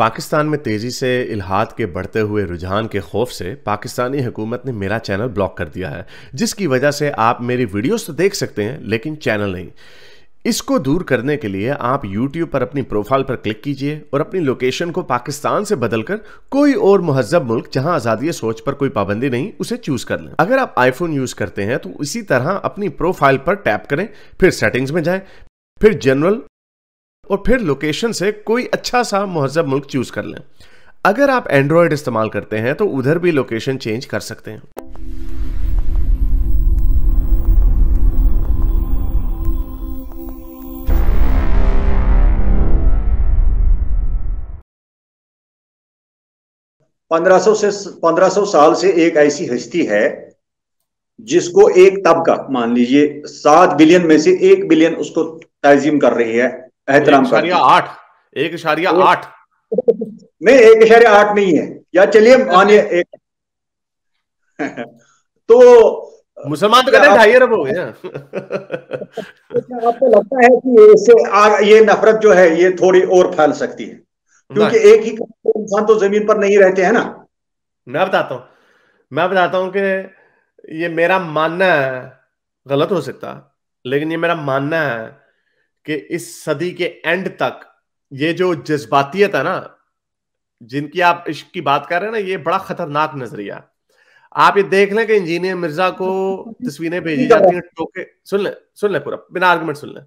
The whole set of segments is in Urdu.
پاکستان میں تیزی سے الحاد کے بڑھتے ہوئے رجحان کے خوف سے پاکستانی حکومت نے میرا چینل بلاک کر دیا ہے، جس کی وجہ سے آپ میری ویڈیوز تو دیکھ سکتے ہیں لیکن چینل نہیں۔ اس کو دور کرنے کے لیے آپ یوٹیوب پر اپنی پروفائل پر کلک کیجئے اور اپنی لوکیشن کو پاکستان سے بدل کر کوئی اور مہذب ملک جہاں آزادی سوچ پر کوئی پابندی نہیں اسے چوز کر لیں۔ اگر آپ آئی فون یوز کرتے ہیں تو اسی طرح اپنی پروفائل پر ٹیپ کریں، پھر سیٹنگز میں جائیں، پھر جنرل اور پھر لوکیشن سے کوئی اچھا سا مہذب ملک چوز کر لیں۔ اگر آپ اینڈرائیڈ استعمال کرتے ہیں تو ادھر بھی لوکیشن چینج کر سکتے ہیں۔ پندرہ سو سال سے ایک ایسی ہستی ہے جس کو ایک طبقہ مان لیجئے 7 بلین میں سے 1 بلین اس کو تعظیم کر رہی ہے، احترام کرتی ہے۔ 1.8 نہیں، 1.8 نہیں ہے، یا چلیے مانیے ایک تو مسلمان تو کہتے ہیں 2.5 ارب ہو گئے۔ آپ کو لگتا ہے کہ یہ نفرت جو ہے یہ تھوڑی اور پھیل سکتی ہے؟ کیونکہ ایک ہی انسان تو زمین پر نہیں رہتے ہیں نا۔ میں بتاتا ہوں کہ یہ میرا ماننا ہے، غلط ہو سکتا، لیکن یہ میرا ماننا ہے کہ اس صدی کے اینڈ تک یہ جو جذباتیت ہے نا، جن کی آپ عشق کی بات کر رہے ہیں نا، یہ بڑا خطرناک نظریہ۔ آپ یہ دیکھ لیں کہ انجینئر مرزا کو تصویریں بھیجی جاتی ہیں ٹوکے، سن لیں پورا بنا آرگومنٹ سن لیں۔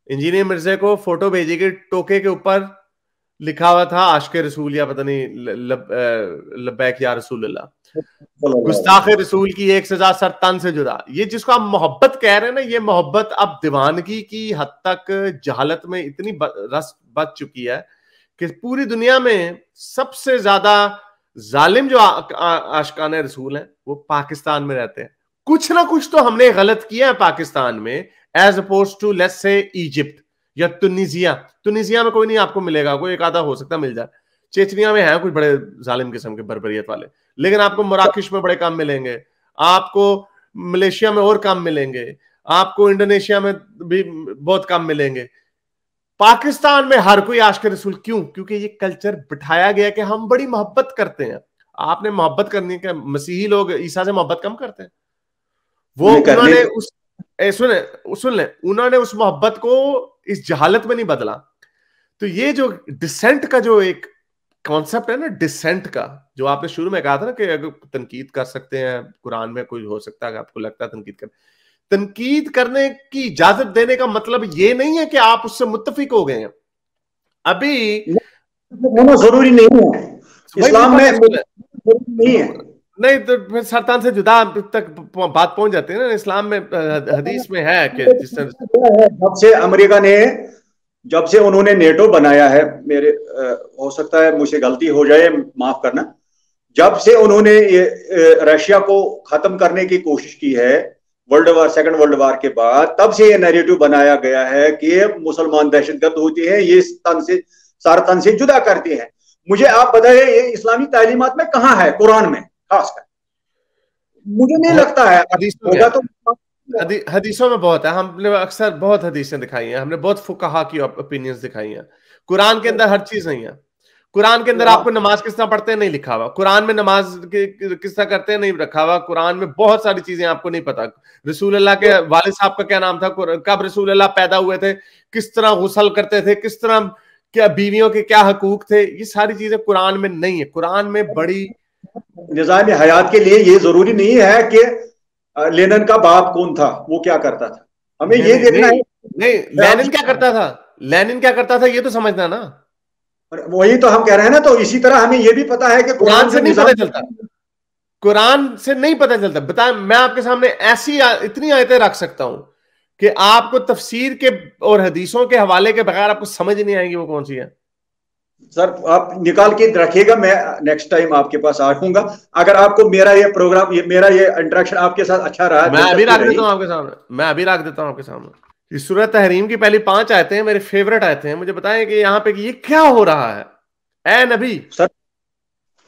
انجینئر مرزا کو فوٹو بھیجی گئی، ٹوکے کے اوپر لکھا ہوا تھا عاشق رسول یا پتہ نہیں لبیک یا رسول اللہ، گستاخ رسول کی ایک سزا سر تن سے جدا۔ یہ جس کو آپ محبت کہہ رہے ہیں نا، یہ محبت اب دیوانگی کی حد تک جہالت میں اتنی رس بچ چکی ہے کہ پوری دنیا میں سب سے زیادہ ظالم جو عاشقان رسول ہیں وہ پاکستان میں رہتے ہیں۔ کچھ نہ کچھ تو ہم نے غلط کیا ہے پاکستان میں، as opposed to let's say Egypt یا تونیزیا میں کوئی نہیں آپ کو ملے گا، کوئی ایک آدھا ہو سکتا مل جائے، چیچنیا میں ہیں کچھ بڑے ظالم قسم کے بربریت والے، لیکن آپ کو مراکش میں بڑے کام ملیں گے، آپ کو ملیشیا میں اور کام ملیں گے، آپ کو انڈونیشیا میں بھی بہت کام ملیں گے۔ پاکستان میں ہر کوئی عاشق رسول، کیوں؟ کیونکہ یہ کلچر بٹھایا گیا کہ ہم بڑی محبت کرتے ہیں۔ آپ نے محبت کرنی کہ مسیحی لوگ عیسیٰ سے محبت کم کرتے ہیں، وہ انہوں نے انہوں نے اس محبت کو اس جہالت میں نہیں بدلا۔ تو یہ جو ڈسینٹ کا جو ایک کانسیپٹ ہے نا، ڈسینٹ کا، جو آپ نے شروع میں کہا تھا نا کہ اگر تنقید کر سکتے ہیں، قرآن میں کوئی ہو سکتا ہے کہ آپ کو لگتا ہے تنقید کرنے کی اجازت دینے کا مطلب یہ نہیں ہے کہ آپ اس سے متفق ہو گئے ہیں۔ ابھی ضروری نہیں ہے، اسلام میں نہیں ہے، نہیں تو پھر سرطان سے جدا تک بات پہنچ جاتی ہے نا۔ اسلام میں حدیث میں ہے کہ جس طرح جب سے امریکہ نے، جب سے انہوں نے نیٹو بنایا ہے، میرے ہو سکتا ہے مجھ سے غلطی ہو جائے، معاف کرنا، جب سے انہوں نے رشیا کو ختم کرنے کی کوشش کی ہے سیکنڈ ورلڈ وار کے بعد، تب سے یہ نیریٹو بنایا گیا ہے کہ مسلمان دہشت گرد ہوتے ہیں، یہ سارے تن سے جدا کرتے ہیں۔ مجھے آپ بتائیے یہ اسلامی تعلیمات میں کہاں ہے؟ قرآن میں خاص کر مجھے نہیں لگتا ہے ہوگا تو۔ حدیثوں میں بہت ہے، ہم نے اکثر بہت حدیثیں دکھائی ہیں، ہم نے بہت فقہا کی اوپینینز دکھائی ہیں۔ قرآن کے اندر ہر چیز نہیں ہے۔ قرآن کے اندر آپ کو نماز کس طرح پڑھتے ہیں نہیں لکھا ہوا، قرآن میں نماز کس طرح کرتے ہیں نہیں رکھا ہوا، قرآن میں بہت ساری چیزیں آپ کو نہیں پتا۔ رسول اللہ کے والد صاحب کا کیا نام تھا، کب رسول اللہ پیدا ہوئے تھے، کس طرح غسل کرتے تھے، کس طرح کیا بیویوں کے کیا حقوق تھے، یہ ساری چیزیں قرآن میں نہیں ہے۔ قرآن میں بڑی نظام حیات کے لیے یہ ضروری نہیں ہے کہ لینن کا باپ کون تھا، وہ کیا کرتا تھا، ہمیں یہ دیکھنا ہے۔ نہیں، لینن کیا کرتا تھا، لینن کیا کرتا تھا یہ تو سمجھنا نا، وہی تو ہم کہہ رہے ہیں نا۔ تو اسی طرح ہمیں یہ بھی پتا ہے کہ قرآن سے نہیں پتہ چلتا، قرآن سے نہیں پتہ چلتا۔ بتائیں، میں آپ کے سامنے ایسی اتنی آیتیں رکھ سکتا ہوں کہ آپ کو تفسیر کے اور حدیثوں کے حوالے کے بغیر آپ کو سمجھ نہیں آئیں گی وہ کون سی ہے۔ سر آپ نکال کے رکھیے گا، میں نیکسٹ ٹائم آپ کے پاس آؤں گا۔ اگر آپ کو میرا یہ پروگرام، میرا یہ انٹریکشن آپ کے ساتھ اچھا رہا، میں ابھی رکھ دیتا ہوں آپ کے سامنے، اس سورۃ تحریم کی پہلی 5 آیتیں میرے فیورٹ آیتیں ہیں۔ مجھے بتائیں کہ یہاں پہ یہ کیا ہو رہا ہے؟ اے نبی، سر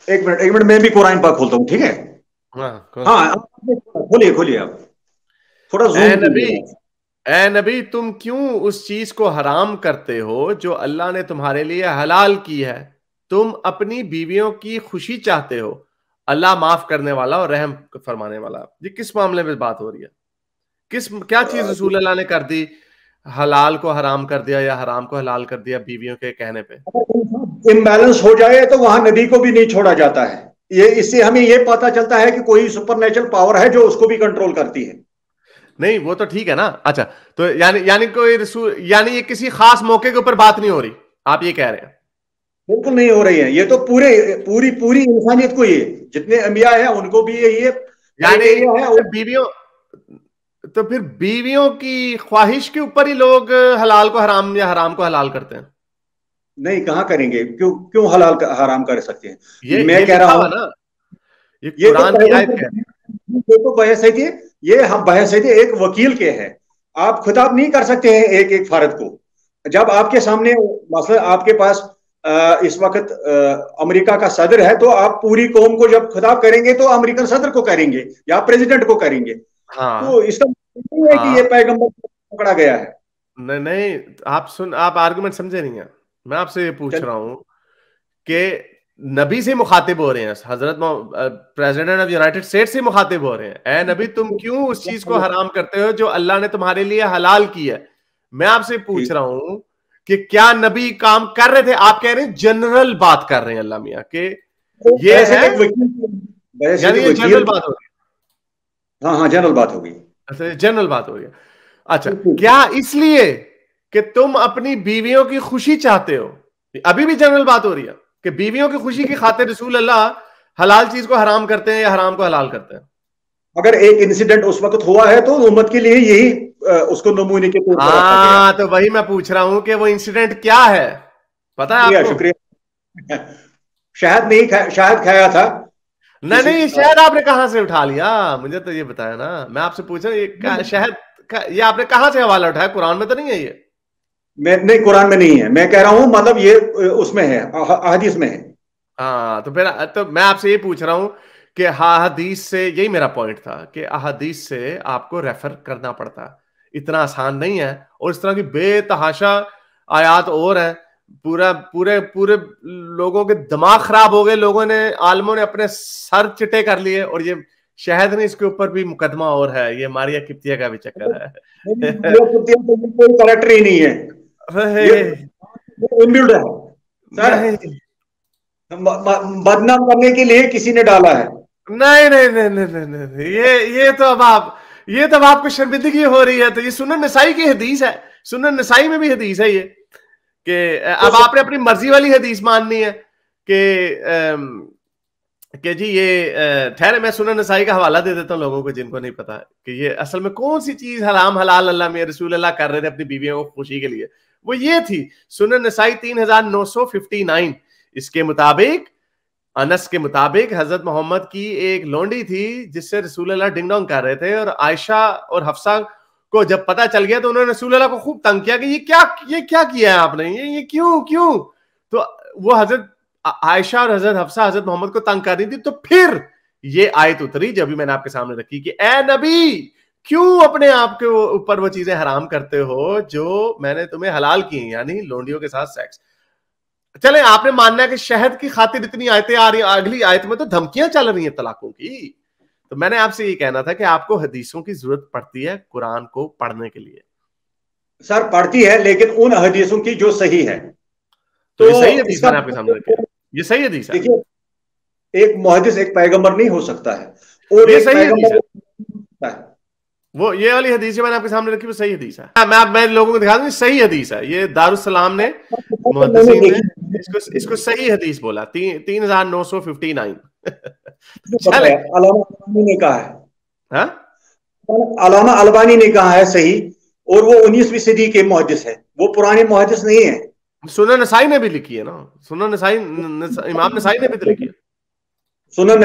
ایک منٹ میں بھی قرآن پاک کھولتا ہوں، ٹھیک ہے؟ ہاں کھولیے آپ تھوڑا زوم۔ اے نبی، تم کیوں اس چیز کو حرام کرتے ہو جو اللہ نے تمہارے لیے حلال کی ہے؟ تم اپنی بیویوں کی خوشی چاہتے ہو، اللہ معاف کرنے والا اور رحم فرمانے والا. یہ کس معاملے میں بات ہو رہی ہے؟ کیا چیز رسول اللہ نے کر دی، حلال کو حرام کر دیا یا حرام کو حلال کر دیا بیویوں کے کہنے پہ؟ امبیلنس ہو جائے تو وہاں نبی کو بھی نہیں چھوڑا جاتا ہے. اس سے ہمیں یہ پتا چلتا ہے کہ کوئی سپر نیچرل پاور ہے جو اس کو بھی کنٹرول کرتی ہے. نہیں وہ تو ٹھیک ہے نا. اچھا تو یعنی کوئی رسول، یعنی یہ کسی خاص موقع کے اوپر بات نہیں ہو رہی، آپ یہ کہہ رہے ہیں؟ بالکل نہیں ہو رہی ہے. یہ تو پوری انسانیت کو، یہ جتنے انبیاء ہیں ان کو بھی یہ یعنی بیویوں، تو پھر بیویوں کی خواہش کے اوپر ہی لوگ حلال کو حرام یا حرام کو حلال کرتے ہیں؟ نہیں، کہاں کریں گے؟ کیوں حلال حرام کر سکتے ہیں؟ میں یہ کہہ رہا لکھا ہوا ہوں نا، یہ یہ تو قرآن کی آیت ہے. یہ تو بحثیت، یہ ہم بحثیت ایک وکیل کے ہے. آپ خطاب نہیں کر سکتے ہیں ایک فرد کو. جب آپ کے سامنے مثلا آپ کے پاس اس وقت امریکہ کا صدر ہے تو آپ پوری قوم کو جب خطاب کریں گے تو امریکن صدر کو کریں گے یا پریزیڈنٹ کو کریں گے. تو اس کا نہیں ہے کہ یہ پیغمبر پکڑا گیا ہے. نہیں آپ آرگومنٹ سمجھے نہیں ہیں. میں آپ سے یہ پوچھ رہا ہوں کہ نبی سے مخاطب ہو رہے ہیں، حضرت پریزیڈنٹ آف یونائٹڈ اسٹیٹ سے مخاطب ہو رہے ہیں. اے نبی تم کیوں اس چیز کو حرام کرتے ہو جو اللہ نے تمہارے لیے حلال کی ہے؟ میں آپ سے پوچھ رہا ہوں کہ کیا نبی کام کر رہے تھے؟ آپ کہہ رہے ہیں جنرل بات کر رہے ہیں اللہ میاں کہ یہ ہے، یعنی یہ جنرل بات ہو گئی. ہاں جنرل بات ہوگی. اچھا جنرل بات ہو گئی. اچھا کیا اس لیے کہ تم اپنی بیویوں کی خوشی چاہتے ہو؟ ابھی بھی جنرل بات ہو رہی ہے کہ بیویوں کی خوشی کی خاطر رسول اللہ حلال چیز کو حرام کرتے ہیں یا حرام کو حلال کرتے ہیں؟ اگر ایک انسیڈنٹ اس وقت ہوا ہے تو امت کے لیے یہی اس کو نمونے کے طور پر رکھا گیا. ہاں تو وہی میں پوچھ رہا ہوں کہ وہ انسیڈنٹ کیا ہے، پتا ہے آپ کو؟ شکریہ. شاید کھایا تھا. نہیں شہد آپ نے کہاں سے اٹھا لیا؟ مجھے تو یہ بتایا نا. میں آپ سے پوچھ رہا ہوں یہ شہد یہ آپ نے کہاں سے حوالہ اٹھایا؟ قرآن میں تو نہیں ہے یہ؟ نہیں قرآن میں نہیں ہے. میں کہہ رہا ہوں مطلب یہ اس میں ہے، احادیث میں ہے. ہاں تو پھر تو میں آپ سے یہ پوچھ رہا ہوں کہ احادیث سے، یہی میرا پوائنٹ تھا کہ احادیث سے آپ کو ریفر کرنا پڑتا، اتنا آسان نہیں ہے. اور اس طرح کی بے تحاشا آیات اور ہیں، پورے لوگوں کے دماغ خراب ہو گئے. لوگوں نے، عالموں نے اپنے سر چٹے کر لیے. اور یہ شہد نے اس کے اوپر بھی مقدمہ اور ہے، یہ ماریا قبطیہ کا بھی چکر ہے. کوئی کریکٹر ہی نہیں ہے، بدنام کرنے کے لیے کسی نے ڈالا ہے. نہیں یہ تو اب آپ کو شرمندگی ہو رہی ہے. تو یہ سنن نسائی کی حدیث ہے، سنن نسائی میں بھی حدیث ہے یہ کہ اب آپ نے اپنی مرضی والی حدیث ماننی ہے کہ جی یہ ٹھہرے میں سنن نسائی کا حوالہ دے دیتا ہوں لوگوں کو جن کو نہیں پتا کہ یہ اصل میں کون سی چیز حرام حلال اللہ میں رسول اللہ کر رہے تھے اپنی بیویوں کو خوشی کے لیے. وہ یہ تھی سنن نسائی 3959. اس کے مطابق، انس کے مطابق، حضرت محمد کی ایک لونڈی تھی جس سے رسول اللہ ڈنگ ڈونگ کر رہے تھے. اور عائشہ اور حفصہ کو جب پتا چل گیا تو انہوں نے رسول اللہ کو خوب تنگ کیا کہ یہ کیا کیا ہے آپ نے، یہ کیوں. تو وہ حضرت عائشہ اور حضرت حفصہ حضرت محمد کو تنگ کر رہی تھی. تو پھر یہ آیت اتری جو بھی میں نے آپ کے سامنے رکھی کہ اے نبی کیوں اپنے آپ کے اوپر وہ چیزیں حرام کرتے ہو جو میں نے تمہیں حلال کی ہیں، یعنی لونڈیوں کے ساتھ سیکس. چلیں آپ نے ماننا ہے کہ شہد کی خاطر اتنی آیتیں آ رہی ہیں، اگلی آیت میں تو دھمکیاں چل رہی ہیں طلاقوں کی. تو میں نے آپ سے یہ کہنا تھا کہ آپ کو حدیثوں کی ضرورت پڑتی ہے قرآن کو پڑھنے کے لیے. سر پڑھتی ہے لیکن ان حدیثوں کی جو صحیح ہے. تو یہ صحیح حدیث میں نے آپ کے سامنے رکھی ہے، یہ صحیح حدیث ہے. دیکھیے ایک محدث ایک پیغمبر نہیں ہو سکتا ہے، اور یہ ایک صحیح حدیث ہے. پیغمبر وہ یہ والی حدیث جو میں نے آپ کے سامنے رکھی وہ صحیح حدیث ہے. میں لوگوں کو دکھا دوں صحیح حدیث ہے. یہ دارالسلام نے محدثین نے اس کو صحیح حدیث بولا 3959. علامہ البانی نے کہا ہے، ہاں علامہ البانی نے کہا ہے صحیح، اور وہ 19ویں صدی کے محدث ہے، وہ پرانے محدث نہیں ہیں. سنن نسائی نے بھی لکھی ہے نا، سنن نسائی امام نسائی نے بھی تو لکھی ہے. سنن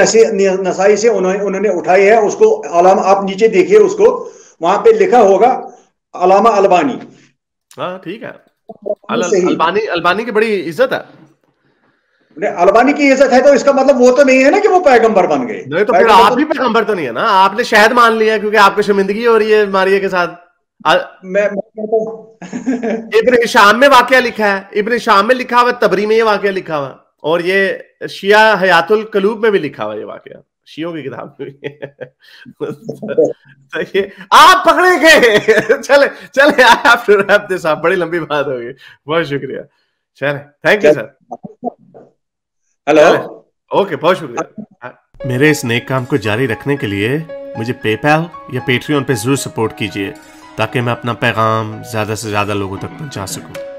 نسائی سے انہوں نے اٹھائی ہے اس کو. علامہ آپ نیچے دیکھیے اس کو، وہاں پہ لکھا ہوگا علامہ البانی. ہاں ٹھیک ہے، البانی کی بڑی عزت ہے. البانی کی عزت ہے تو اس کا مطلب وہ تو نہیں ہے نا کہ وہ پیغمبر بن گئے. نہیں تو پھر آپ بھی پیغمبر تو نہیں ہے نا. آپ نے شہد مان لیا کیونکہ آپ کو شرمندگی ہو رہی ہے ماریہ کے ساتھ. ابن ہشام میں واقعہ لکھا ہے، ابن ہشام میں لکھا ہوا، تبری میں یہ واقعہ لکھا ہوا. اور یہ شیعہ حیات القلوب میں بھی لکھا ہوا یہ واقعہ, شیعوں کی کتاب میں. آپ پکڑے گئے. چلے چلے, I have to wrap this up. بڑی لمبی بات ہوگی. بہت شکریہ. چلے, thank you sir. Hello, okay, بہت شکریہ. میرے اس نیک کام کو جاری رکھنے کے لیے مجھے پے پیل یا پیٹریون پہ ضرور سپورٹ کیجیے تاکہ میں اپنا پیغام زیادہ سے زیادہ لوگوں تک پہنچا سکوں.